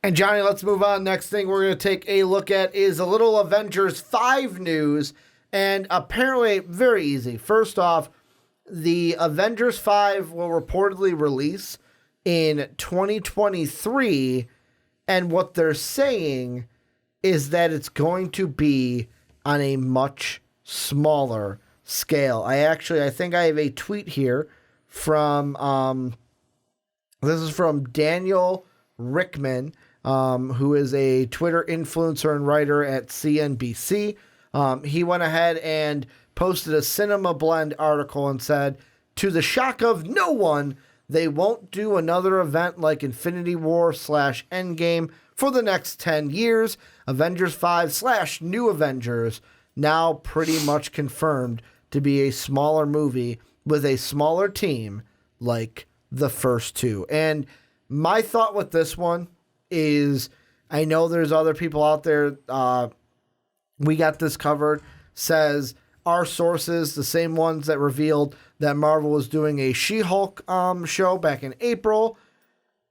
And Johnny, let's move on. Next thing we're going to take a look at is a little Avengers 5 news. And apparently, very easy. First off, the Avengers 5 will reportedly release in 2023. And what they're saying is that it's going to be on a much smaller scale. I think I have a tweet here from, this is from Daniel Rickman, who is a Twitter influencer and writer at CNBC. He went ahead and posted a Cinema Blend article and said, to the shock of no one, they won't do another event like Infinity War / Endgame for the next 10 years. Avengers 5 / New Avengers now pretty much confirmed to be a smaller movie with a smaller team like the first two. And my thought with this one is, I know there's other people out there, we got this covered, says our sources, the same ones that revealed that Marvel was doing a She-Hulk show back in April,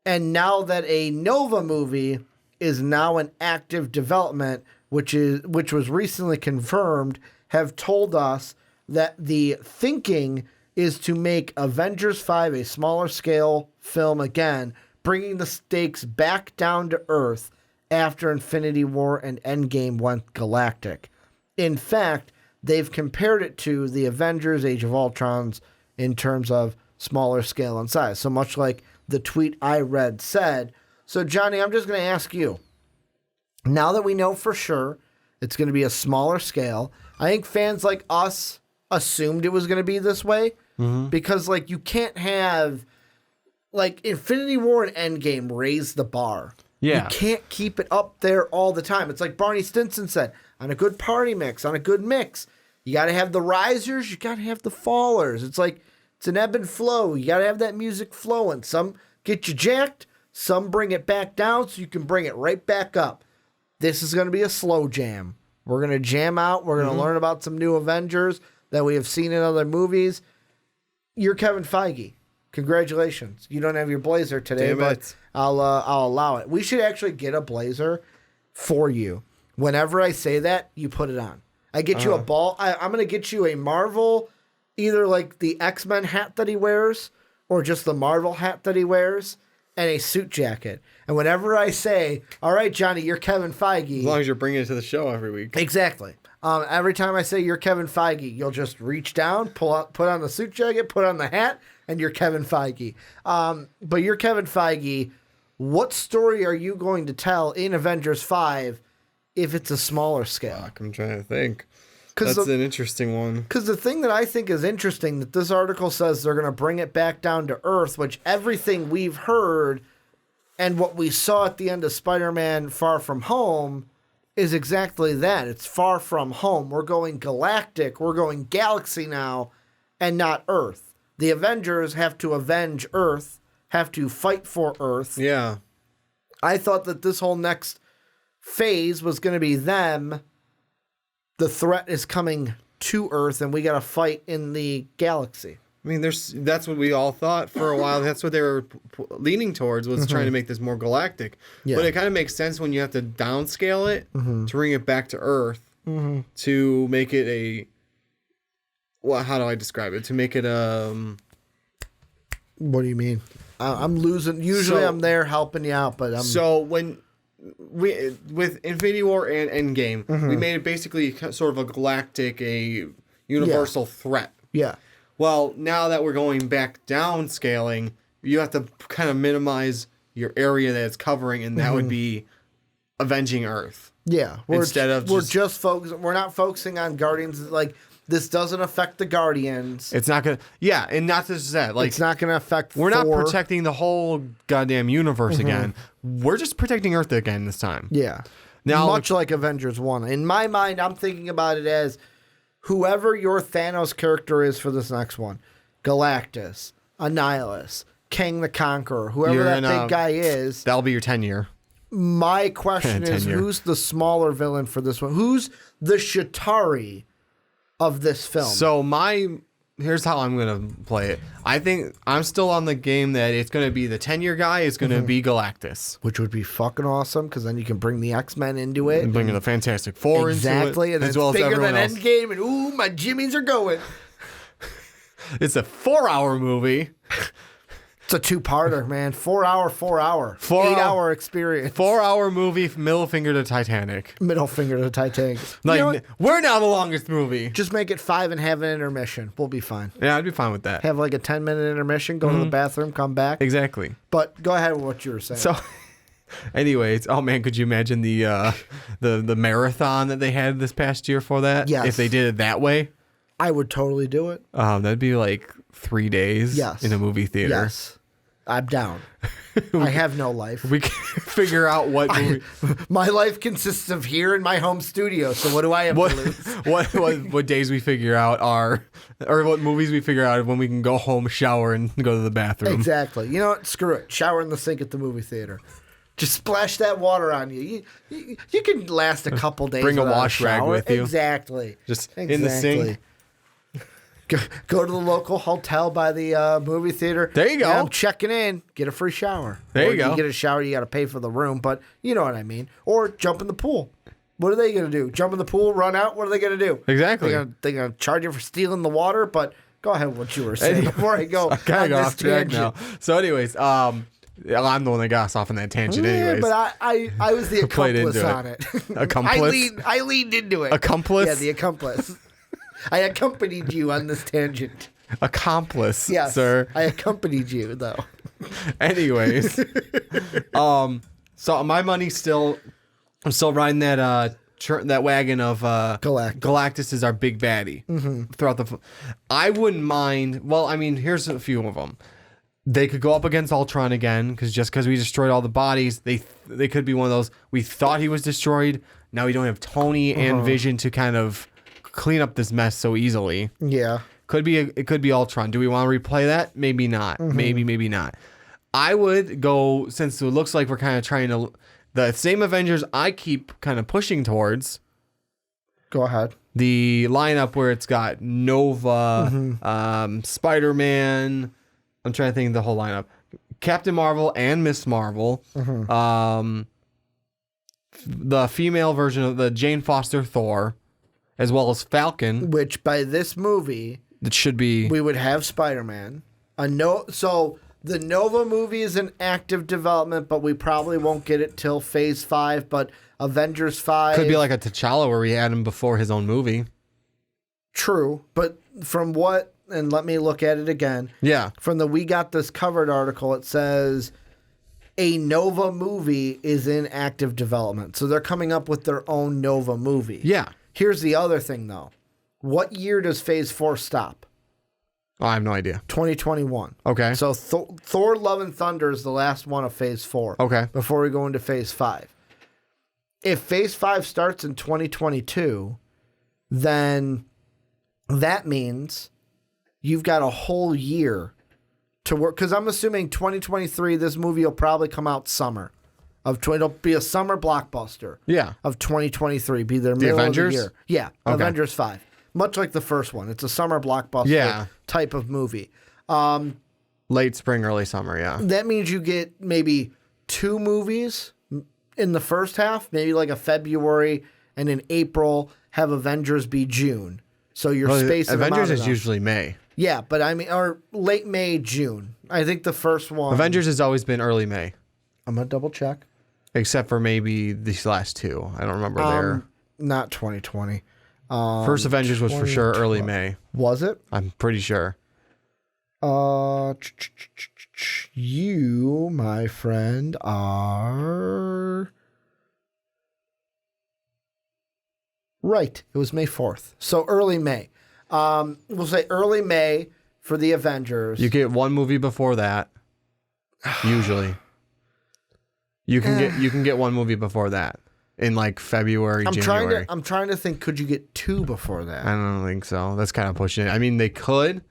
and now that a Nova movie is now in active development, which was recently confirmed, have told us that the thinking is to make Avengers 5 a smaller scale film again, bringing the stakes back down to earth after Infinity War and Endgame went galactic. In fact, they've compared it to the Avengers Age of Ultron's in terms of smaller scale and size. So much like the tweet I read said. So Johnny, I'm just going to ask you, now that we know for sure it's going to be a smaller scale, I think fans like us assumed it was going to be this way, because like you can't have like Infinity War and Endgame raise the bar. Yeah. You can't keep it up there all the time. It's like Barney Stinson said, on a good party mix, on a good mix, you got to have the risers, you got to have the fallers. It's like, it's an ebb and flow. You got to have that music flowing. Some get you jacked, some bring it back down so you can bring it right back up. This is going to be a slow jam. We're going to jam out. We're going to learn about some new Avengers that we have seen in other movies. You're Kevin Feige. Congratulations. You don't have your blazer today, Damn but it. I'll allow it. We should actually get a blazer for you. Whenever I say that, you put it on. I get you a ball. I'm going to get you a Marvel, either like the X-Men hat that he wears or just the Marvel hat that he wears, and a suit jacket. And whenever I say, all right, Johnny, you're Kevin Feige. As long as you're bringing it to the show every week. Exactly. Every time I say you're Kevin Feige, you'll just reach down, put on the suit jacket, put on the hat, and you're Kevin Feige. But you're Kevin Feige. What story are you going to tell in Avengers 5 if it's a smaller scale? Fuck, I'm trying to think. That's an interesting one. Because the thing that I think is interesting, that this article says they're going to bring it back down to Earth, which everything we've heard and what we saw at the end of Spider-Man Far From Home is exactly that. It's far from home. We're going galactic. We're going galaxy now and not Earth. The Avengers have to avenge Earth, have to fight for Earth. Yeah. I thought that this whole next phase was going to be them. The threat is coming to Earth, and we got to fight in the galaxy. I mean, that's what we all thought for a while. That's what they were leaning towards, was trying to make this more galactic. Yeah. But it kind of makes sense when you have to downscale it to bring it back to Earth, to make it a... Well, how do I describe it? To make it What do you mean? I'm losing. Usually I'm there helping you out, but I'm... So when... with Infinity War and Endgame, we made it basically sort of a galactic, a universal threat. Yeah. Well, now that we're going back down scaling, you have to kind of minimize your area that it's covering, and that would be avenging Earth. Yeah. We're not focusing on Guardians. Like, this doesn't affect the Guardians. It's not gonna. Yeah, and not just that. Like, it's not gonna affect. We're Thor. not protecting the whole goddamn universe again. We're just protecting Earth again this time. Yeah. Now, much like Avengers 1. In my mind, I'm thinking about it as whoever your Thanos character is for this next one. Galactus, Annihilus, Kang the Conqueror, whoever that big guy is. That'll be your 10-year. My question is, who's the smaller villain for this one? Who's the Chitauri of this film? So my here's how I'm gonna play it. I think I'm still on the game that it's gonna be the 10-year guy is gonna be Galactus, which would be fucking awesome because then you can bring the X-Men into it. and bringing the Fantastic Four exactly, into it, and as well as bigger everyone than else. Endgame, and ooh, my jimmies are going. It's a 4-hour movie. It's a 2-parter, man. 4-hour, 8-hour experience. 4-hour movie, middle finger to Titanic. Middle finger to Titanic. Like, You know what? we're now the longest movie. Just make it 5 and have an intermission. We'll be fine. Yeah, I'd be fine with that. Have like a 10-minute intermission, go to the bathroom, come back. Exactly. But go ahead with what you were saying. So, anyways, oh man, could you imagine the marathon that they had this past year for that? Yes. If they did it that way, I would totally do it. that'd be like 3 days. Yes. In a movie theater. Yes. I'm down. I have no life. We can figure out what movie, My life consists of here in my home studio. So what do I have to lose? what days we figure out are, or what movies we figure out when we can go home, shower, and go to the bathroom. Exactly. You know what? Screw it. Shower in the sink at the movie theater. Just splash that water on you. You can last a couple days. Bring a without wash rag shower. with you. Exactly. Just in the sink. Go to the local hotel by the movie theater. There you go. Yeah, I'm checking in. Get a free shower. There you Or go. You get a shower, you got to pay for the room, but you know what I mean. Or jump in the pool. What are they going to do? Jump in the pool, run out? What are they going to do? Exactly. They're going to charge you for stealing the water, but go ahead with what you were saying before I go I kind of got on off this track tangent. now. So, anyways, I'm the one that got us off on that tangent. Yeah, Anyways, but I was the Played accomplice into it. on it. Accomplice? I leaned into it. Accomplice? Yeah, the accomplice. I accompanied you on this tangent. accomplice, Yes, sir. I accompanied you though. Anyways, so my money's still, I'm still riding that that wagon of Galactus. Galactus is our big baddie throughout the. I wouldn't mind. Well, I mean, here's a few of them. They could go up against Ultron again because we destroyed all the bodies. They could be one of those. We thought he was destroyed. Now we don't have Tony and Vision to kind of clean up this mess so easily. Yeah. It could be Ultron. Do we want to replay that? Maybe not. Maybe not. I would go, since it looks like we're kind of trying to, the same Avengers I keep kind of pushing towards. Go ahead. The lineup where it's got Nova, Spider-Man. I'm trying to think of the whole lineup. Captain Marvel and Miss Marvel. The female version of the Jane Foster Thor, as well as Falcon. Which by this movie, That should be. we would have Spider-Man. So the Nova movie is in active development, but we probably won't get it till Phase 5. But Avengers 5 Could be like a T'Challa where we had him before his own movie. True, but from what, and let me look at it again. Yeah. From the We Got This Covered article, it says a Nova movie is in active development. So they're coming up with their own Nova movie. Yeah. Here's the other thing, though. What year does Phase 4 stop? Oh, I have no idea. 2021. Okay. So Thor Love and Thunder is the last one of Phase 4. Okay. Before we go into Phase 5. If Phase 5 starts in 2022, then that means you've got a whole year to work. Because I'm assuming 2023, this movie will probably come out summer. It'll be a summer blockbuster. Yeah. Of 2023. Be their middle Avengers? of the year. Yeah. Okay. Avengers 5. Much like the first one. It's a summer blockbuster type of movie. Late spring, early summer, yeah. That means you get maybe 2 movies in the first half, maybe like a February, and in April have Avengers be June. So you're spacing them Avengers out is enough. usually May. Yeah, but I mean, or late May, June. I think the first one. Avengers has always been early May, I'm gonna double check. except for maybe these last two. I don't remember their Not 2020. first Avengers was for sure early May. Was it? I'm pretty sure. You, my friend, are right. It was May 4th. So early May. We'll say early May for the Avengers. You get one movie before that. Usually, you can get one movie before that in like February, January. I'm trying to think. Could you get 2 before I that? don't think so. That's kind of pushing it. I mean, they could.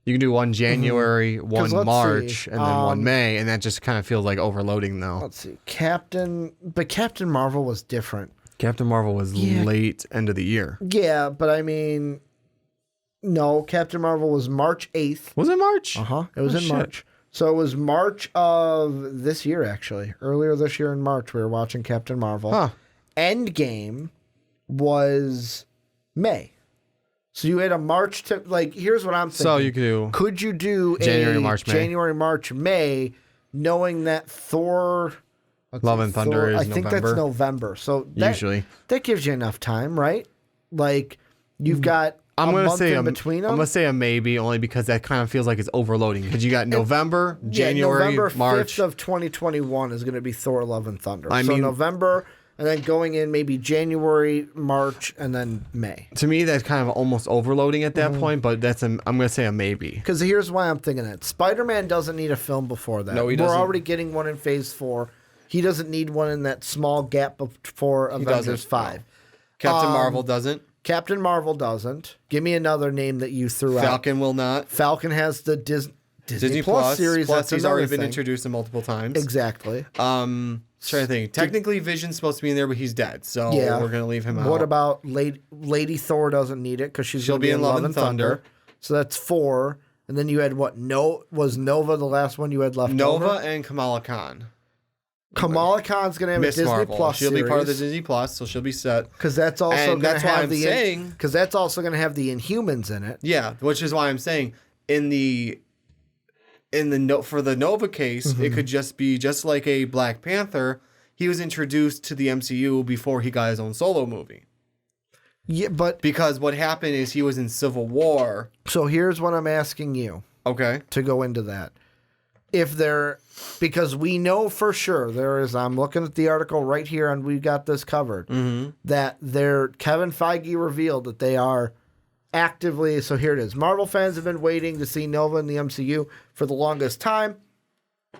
You can do one January, one let's March, see. and then one May, and that just kind of feels like overloading, though. Let's see. Captain Marvel was different. Captain Marvel was late end of the year. Yeah, but I mean, No, Captain Marvel was March 8th. Was it March? It was in March. So it was March of this year, actually. Earlier this year in March, we were watching Captain Marvel. Huh. Endgame was May. So you had a March to, like, here's what I'm thinking. So you could do... Could you do January, March, May. January, March, May, knowing that Thor... Love and Thunder is I think November. that's November. So Usually. That gives you enough time, right? Like, you've got a month in between them. I'm going to say a maybe, only because that kind of feels like it's overloading. Because you got November, January, November 5th March. of 2021 is going to be Thor Love and Thunder. I so mean, November, and then going in maybe January, March, and then May. To me, that's kind of almost overloading at that point, but I'm going to say a maybe. Because here's why I'm thinking that. Spider-Man doesn't need a film before that. No, he doesn't. We're already getting one in Phase 4. He doesn't need one in that small gap before Avengers 5. No. Captain Marvel doesn't. Captain Marvel doesn't. Give me another name that you threw out. Falcon will not. Falcon has the Disney Plus series. Plus, That's he's already another been thing. introduced multiple times. Exactly. Trying to think. Technically, Vision's supposed to be in there, but he's dead, so Yeah. we're gonna leave him out. What about Lady Thor doesn't need it because she'll be in Love and Thunder. So that's 4. And then you had what? Was Nova the last one you had left Nova over? and Kamala Khan. Kamala Khan's going to have Miss a Disney Marvel. Plus She'll series. be part of the Disney Plus, so she'll be set. Because that's also And going to that's why have I'm the saying- because that's also going to have the Inhumans in it. Yeah, which is why I'm saying for the Nova case, it could just be just like a Black Panther. He was introduced to the MCU before he got his own solo movie. Yeah, but Because what happened is he was in Civil War. so here's what I'm asking you Okay. to go into that. Because we know for sure I'm looking at the article right here and we got this covered, that Kevin Feige revealed that they are actively, so here it is. Marvel fans have been waiting to see Nova in the MCU for the longest time,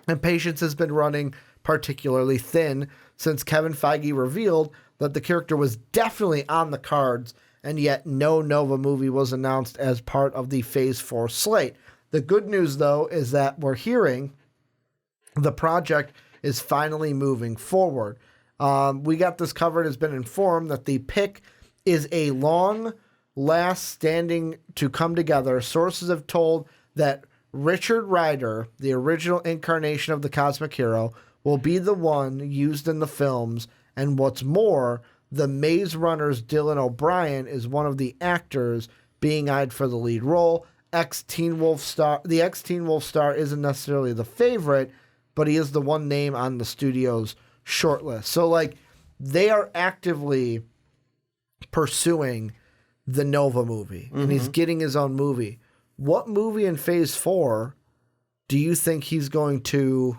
and patience has been running particularly thin since Kevin Feige revealed that the character was definitely on the cards, and yet no Nova movie was announced as part of the Phase 4 slate. The good news, though, is that we're hearing the project is finally moving forward. We got this covered, has been informed that the pick is a long last standing to come together. Sources have told that Richard Rider, the original incarnation of the cosmic hero, will be the one used in the films. And what's more, the Maze Runner's Dylan O'Brien is one of the actors being eyed for the lead role. The ex-Teen Wolf star isn't necessarily the favorite, but he is the one name on the studio's shortlist. So, like, they are actively pursuing the Nova movie, and he's getting his own movie. What movie in Phase 4 do you think he's going to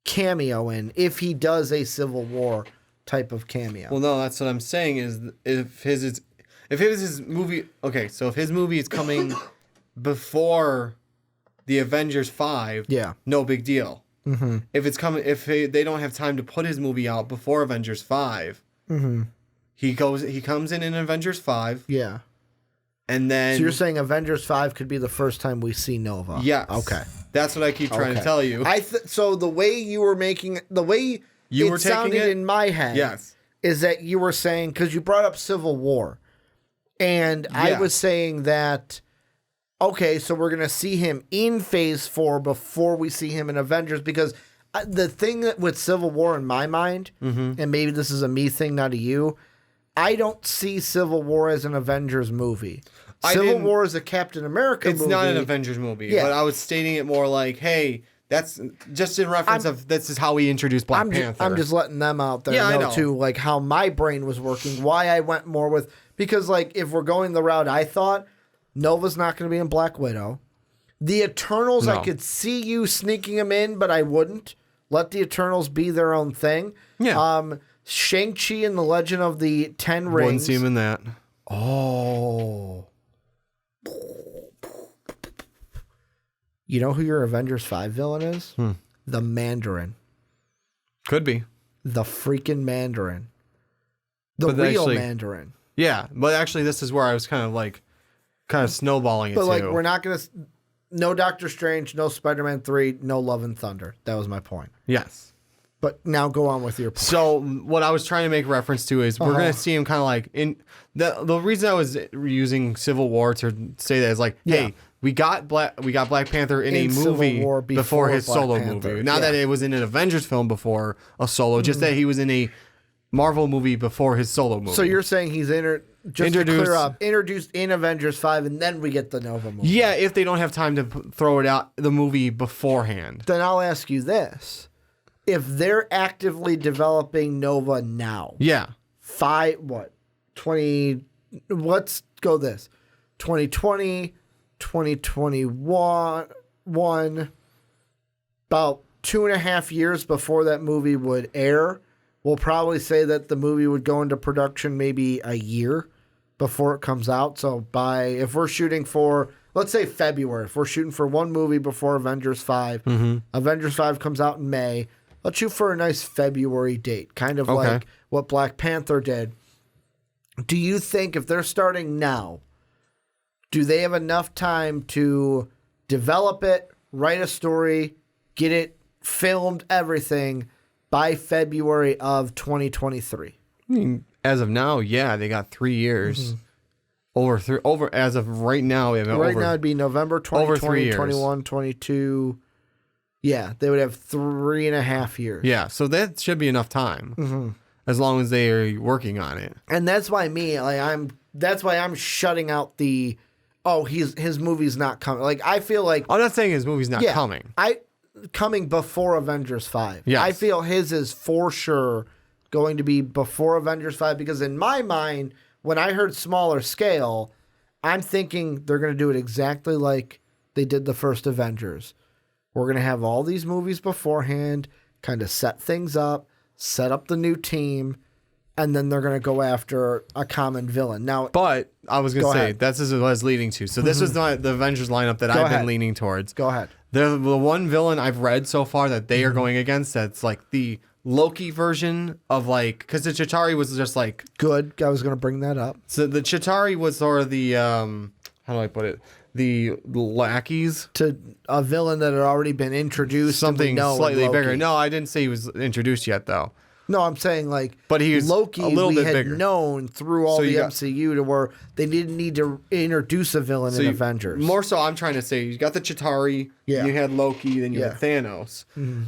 cameo in if he does a Civil War type of cameo? Well, no, that's what I'm saying is if his movie, okay, so if his movie is coming before the Avengers 5, Yeah. no big deal. If it's coming, they don't have time to put his movie out before Avengers 5, he comes in Avengers 5, Yeah. and then So you're saying Avengers 5 could be the first time we see Nova? yes, Okay. that's what I keep trying to tell you. So the way you were making the way You it were taking sounded it? in my head, Yes. is that you were saying, because you brought up Civil War, and I Yeah. was saying that, okay, so we're gonna see him in Phase 4 before we see him in Avengers, because the thing that with Civil War in my mind, and maybe this is a me thing, not a you, I don't see Civil War as an Avengers movie. Civil War is a Captain America movie. It's not an Avengers movie, Yeah. but I was stating it more like, hey, that's just in reference of this is how we introduced Black Panther. I'm just letting them out there Yeah, I know know. too, like how my brain was working, why I went more with, because like if we're going the route I thought, Nova's not going to be in Black Widow. The Eternals, I No. could see you sneaking them in, but I wouldn't. Let the Eternals be their own thing. Yeah. Shang-Chi and the Legend of the Ten Rings. Wouldn't see him in that. Oh. You know who your Avengers 5 villain is? The Mandarin. Could be. The freaking Mandarin. The But real actually- Mandarin. Yeah, but actually, this is where I was kind of snowballing it But too. like, we're not going to... No Doctor Strange, no Spider-Man 3, no Love and Thunder. That was my point. Yes. But now go on with your point. So what I was trying to make reference to is we're going to see him kind of like in the reason I was using Civil War to say that is like, hey, we got Black Panther in a movie before his solo movie. Not that it was in an Avengers film before a solo, just that he was in a Marvel movie before his solo movie. So you're saying he's introduced in Avengers 5 and then we get the Nova movie. Yeah, if they don't have time to throw it out the movie beforehand. Then I'll ask you this. If they're actively developing Nova now. Yeah. 20 let's go this. 2020, 2021, about 2.5 years before that movie would air. We'll probably say that the movie would go into production maybe a year before it comes out. So if we're shooting for, let's say February, if we're shooting for one movie before Avengers 5, Avengers 5 comes out in May, let's shoot for a nice February date, kind of like what Black Panther did. Do you think if they're starting now, do they have enough time to develop it, write a story, get it filmed, everything, by February of 2023? I mean, as of now, yeah, they got 3 years. Over as of right now, we have right now it'd be November 2020, 3 21, 22. Yeah, they would have 3.5 years. Yeah, so that should be enough time, as long as they are working on it. And that's why that's why I'm shutting out the, his movie's not coming. Like I feel like I'm not saying his movie's not coming. Coming before Avengers 5. Yes. I feel his is for sure going to be before Avengers 5 because in my mind, when I heard smaller scale, I'm thinking they're going to do it exactly like they did the first Avengers. We're going to have all these movies beforehand, kind of set things up, set up the new team, and then they're going to go after a common villain. Now, but I was going to say, that's what I was leading to. So this was not the Avengers lineup that I've been leaning towards. Go ahead. The one villain I've read so far that they are going against that's like the Loki version of like, because the Chitauri was just like... Good. I was going to bring that up. So the Chitauri was sort of the, how do I put it? The lackeys. To a villain that had already been introduced. Something slightly bigger. No, I didn't say he was introduced yet though. No, I'm saying like, but he was Loki a little bit bigger. Known through all the MCU to where they didn't need to introduce a villain in Avengers. More so, I'm trying to say you got the Chitauri, you had Loki, then you had Thanos.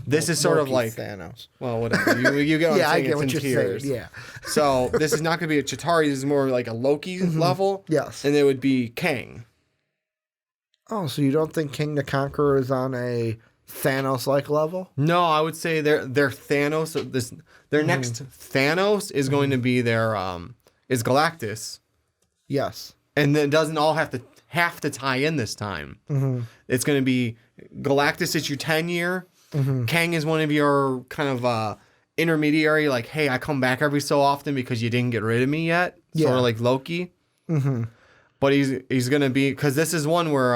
This is sort of like Thanos. Well, whatever. You get what I'm saying. I get what you're saying. Yeah. So this is not going to be a Chitauri. This is more like a Loki level. Yes. And it would be Kang. Oh, so you don't think King the Conqueror is on a Thanos-like level? No, I would say their Thanos. Their next Thanos is going to be their is Galactus. Yes, and then it doesn't all have to tie in this time. It's going to be Galactus is your 10-year. Kang is one of your kind of intermediary. Like, hey, I come back every so often because you didn't get rid of me yet. Sort of like Loki. But he's going to be, because this is one where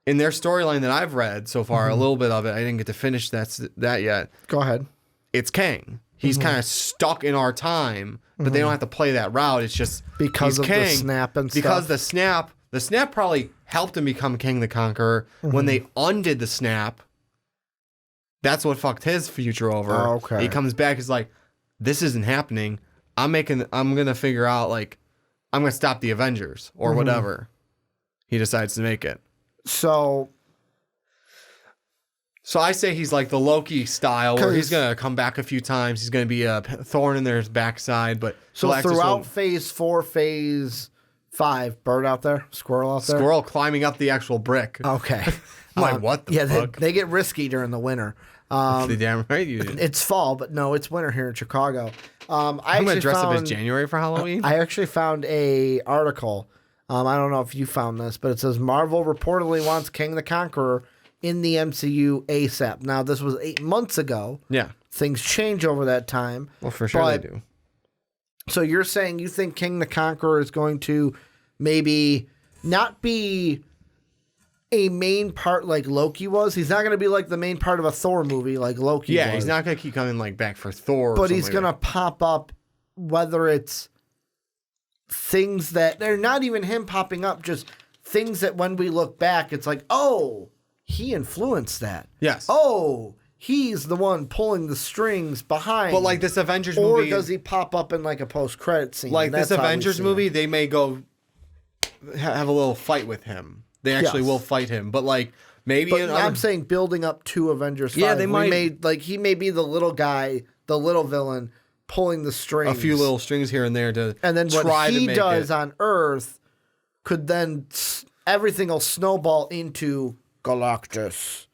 in their storyline that I've read so far, a little bit of it, I didn't get to finish that yet. Go ahead. It's Kang. He's kind of stuck in our time, but they don't have to play that route. It's just because of Kang, the snap and stuff. Because the snap probably helped him become King the Conqueror. When they undid the snap, that's what fucked his future over. Oh, okay. He comes back, he's like, this isn't happening. I'm gonna figure out, like, I'm gonna stop the Avengers or whatever. He decides to make it. So I say he's like the Loki style, where he's gonna come back a few times. He's gonna be a thorn in their backside. But so Galactus throughout Phase 4, Phase 5, bird out there, squirrel out there, squirrel climbing up the actual brick. Okay, I'm like, what the fuck? They get risky during the winter. The damn right you did. It's fall, but no, it's winter here in Chicago. I'm gonna dress up as January for Halloween. I actually found a article. I don't know if you found this, but it says Marvel reportedly wants King the Conqueror in the MCU ASAP. Now, this was 8 months ago. Yeah. Things change over that time. Well, for sure they do. So you're saying you think King the Conqueror is going to maybe not be a main part like Loki was? He's not going to be like the main part of a Thor movie like Loki was. Yeah, he's not going to keep coming like back for Thor. But he's going to pop up, whether it's things that they're not even him popping up, just things that when we look back, it's like, oh, he influenced that. Yes. Oh, he's the one pulling the strings behind. But like this Avengers or movie, does he pop up in like a post-credit scene? like That's this how we Avengers see movie, it. they may go have a little fight with him. They actually Yes. will fight him, but like maybe But in I'm other, saying building up to Avengers 5. Yeah, they we might- he may be the little guy, the little villain pulling the strings. a few little strings here and there to and then try what to he make does it. on Earth could then everything will snowball into Galactus.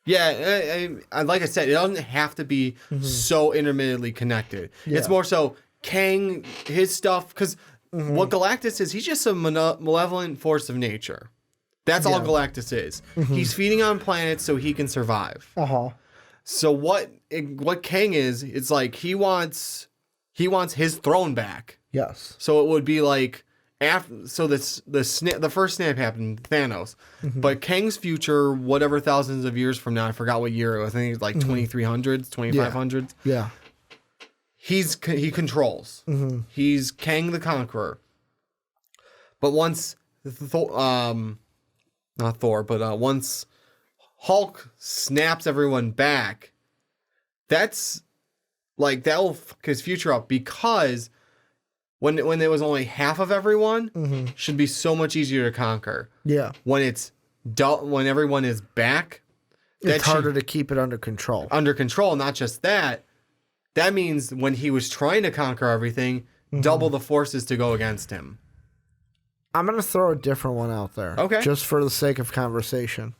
Yeah, like I said, it doesn't have to be so intermittently connected. It's more so Kang, his stuff, because what Galactus is, he's just a malevolent force of nature. That's all Galactus is. He's feeding on planets so he can survive. So what Kang is, it's like he wants his throne back. Yes. So it would be like after, so the first snap happened, Thanos, but Kang's future, whatever thousands of years from now, I forgot what year it was. I think it's like 2300s, 2500s. Yeah. He controls. He's Kang the Conqueror. But once not Thor, but once Hulk snaps everyone back, that's like that'll fuck his future up, because when there was only half of everyone, should be so much easier to conquer. Yeah. When when everyone is back, It's harder to keep it under control. under control. Not just that. That means when he was trying to conquer everything, double the forces to go against him. I'm going to throw a different one out there. Okay. Just for the sake of conversation.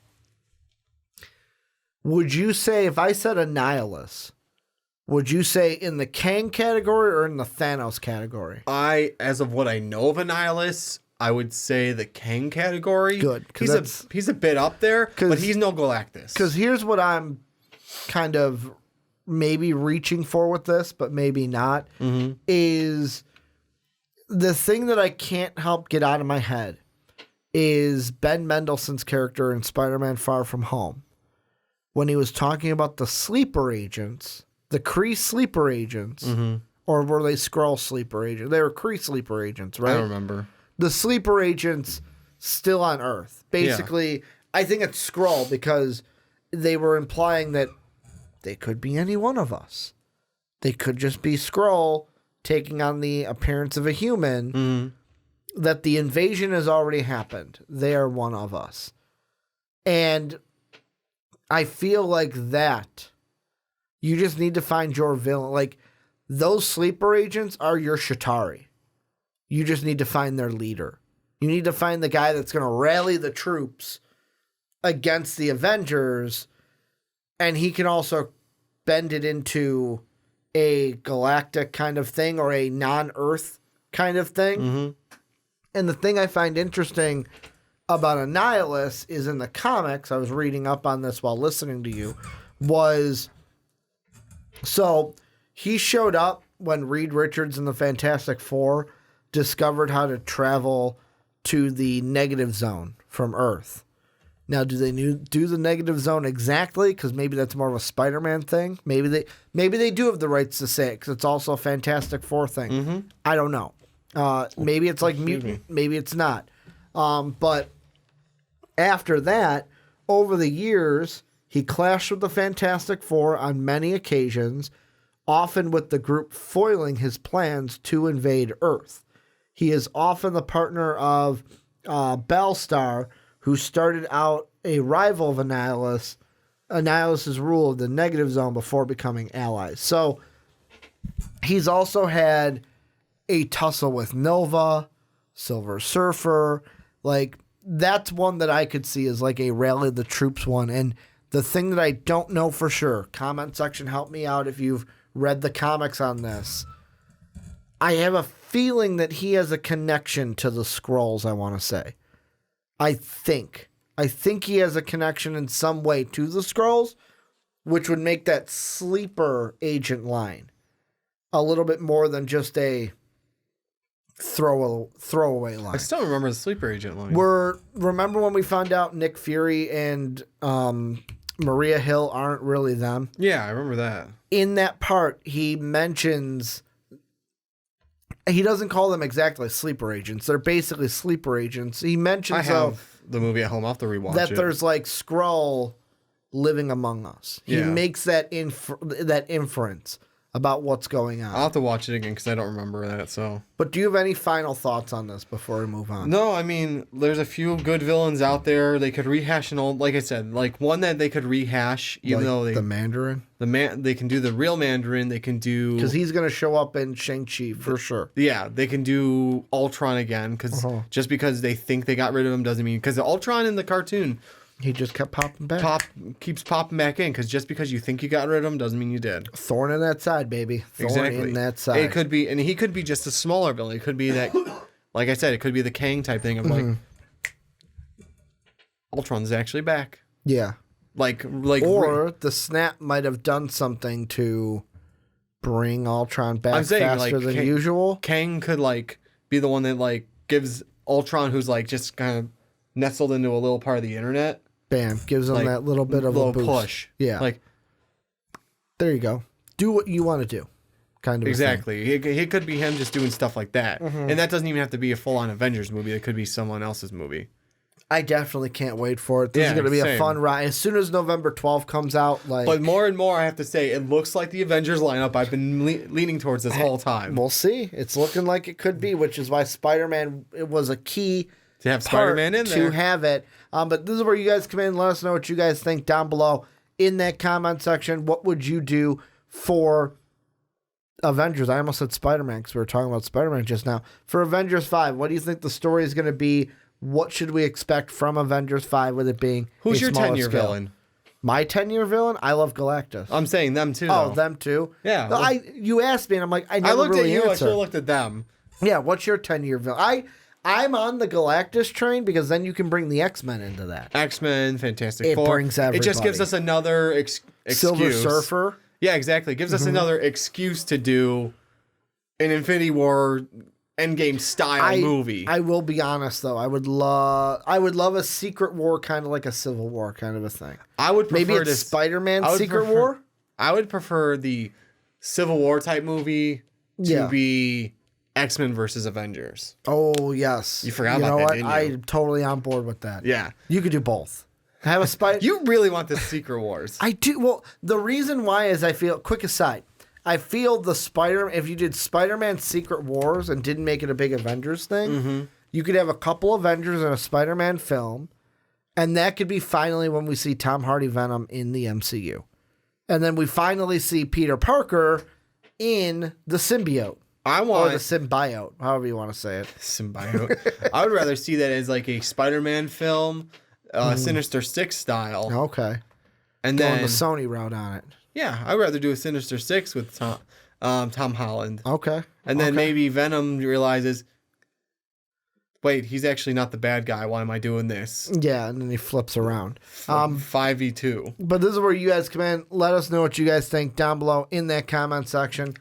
Would you say, if I said Annihilus, would you say in the Kang category or in the Thanos category? As of what I know of Annihilus, I would say the Kang category. Good, 'cause He's a bit up there, but he's no Galactus. Because here's what I'm kind of maybe reaching for with this, but maybe not, is the thing that I can't help get out of my head is Ben Mendelsohn's character in Spider-Man Far From Home. When he was talking about the sleeper agents, the Kree sleeper agents, or were they Skrull sleeper agents? They were Kree sleeper agents, right? I don't remember. The sleeper agents still on Earth. Basically, I think it's Skrull because they were implying that they could be any one of us. They could just be Skrull taking on the appearance of a human. That the invasion has already happened. They are one of us. And I feel like that you just need to find your villain. Like, those sleeper agents are your Shatari. You just need to find their leader. You need to find the guy that's going to rally the troops against the Avengers, and he can also bend it into a galactic kind of thing or a non-Earth kind of thing. And the thing I find interesting about Annihilus is in the comics, I was reading up on this while listening to you, was so he showed up when Reed Richards and the Fantastic Four discovered how to travel to the negative zone from Earth. Now, do they do the negative zone exactly? Because maybe that's more of a Spider-Man thing. Maybe they do have the rights to say it because it's also a Fantastic Four thing. I don't know. Maybe it's like mutant. Maybe it's not. But after that, over the years, he clashed with the Fantastic Four on many occasions, often with the group foiling his plans to invade Earth. He is often the partner of Bellstar, who started out a rival of Annihilus's rule of the negative zone before becoming allies. So he's also had a tussle with Nova, Silver Surfer. Like, that's one that I could see as like a rally the troops one. And the thing that I don't know for sure, comment section, help me out if you've read the comics on this. I have a feeling that he has a connection to the Skrulls, I want to say. I think he has a connection in some way to the Skrulls, which would make that sleeper agent line a little bit more than just a throwaway line. I still remember the sleeper agent line. Remember when we found out Nick Fury and Maria Hill aren't really them? Yeah, I remember that. In that part, he mentions... He doesn't call them exactly sleeper agents. They're basically sleeper agents. He mentions I have the movie at home. I'll have to rewatch that it. there's like Skrull living among us. He makes that inference about what's going on. I'll have to watch it again because I don't remember that. So, but do you have any final thoughts on this before we move on? No, I mean, there's a few good villains out there. They could rehash an old, like I said, like one that they could rehash, even though the Mandarin. They can do the real Mandarin. They can do because he's gonna show up in Shang-Chi for sure. Yeah, they can do Ultron again because just because they think they got rid of him doesn't mean because Ultron in the cartoon. He just kept popping back. Keeps popping back in because just because you think you got rid of him doesn't mean you did. Thorn in that side, baby. Thorn in that side. It could be, and he could be just a smaller villain. It could be that, like I said, it could be the Kang type thing of like, Ultron's actually back. Yeah. Or the snap might have done something to bring Ultron back faster than usual. Kang could be the one that gives Ultron, who's just kind of nestled into a little part of the internet. Bam, gives him that little bit of a boost. Push. Yeah. There you go. Do what you want to do. Kind of. Exactly. He could be him just doing stuff like that. And that doesn't even have to be a full-on Avengers movie. It could be someone else's movie. I definitely can't wait for it. This is going to be a fun ride. As soon as November 12th comes out, But more and more, I have to say, it looks like the Avengers lineup I've been leaning towards this whole time. We'll see. It's looking like it could be, which is why Spider-Man, it was a key to have Spider-Man in there. To have it. But this is where you guys come in. Let us know what you guys think down below in that comment section. What would you do for Avengers? I almost said Spider-Man because we were talking about Spider-Man just now. For Avengers 5, what do you think the story is going to be? What should we expect from Avengers 5 with it being Who's your 10-year villain? My 10-year villain? I love Galactus. I'm saying them too. Oh, them too? Yeah. You asked me and I'm like, I never looked really at you. answered. I should have looked at them. Yeah, what's your 10-year villain? I'm on the Galactus train because then you can bring the X-Men into that. X-Men, Fantastic Four. It brings everybody. It just gives us another excuse. Silver Surfer. Yeah, exactly. It gives us another excuse to do an Infinity War Endgame style movie. I will be honest though. I would love a Secret War, kind of like a Civil War kind of a thing. I would prefer maybe it's Spider-Man Secret War. I would prefer the Civil War type movie to be X-Men versus Avengers. Oh, yes. You forgot about that, didn't you? I'm totally on board with that. Yeah. You could do both. Have a Spider. You really want the Secret Wars. I do. Well, the reason why is quick aside, I feel if you did Spider-Man Secret Wars and didn't make it a big Avengers thing, you could have a couple Avengers and a Spider-Man film, and that could be finally when we see Tom Hardy Venom in the MCU. And then we finally see Peter Parker in the symbiote. Or the symbiote, however you want to say it. Symbiote. I would rather see that as a Spider-Man film, Sinister Six style. Okay. And going then the Sony route on it. Yeah, I'd rather do a Sinister Six with Tom Holland. Okay. And then maybe Venom realizes, wait, he's actually not the bad guy. Why am I doing this? Yeah, and then he flips around. 5v2. But this is where you guys come in. Let us know what you guys think down below in that comment section.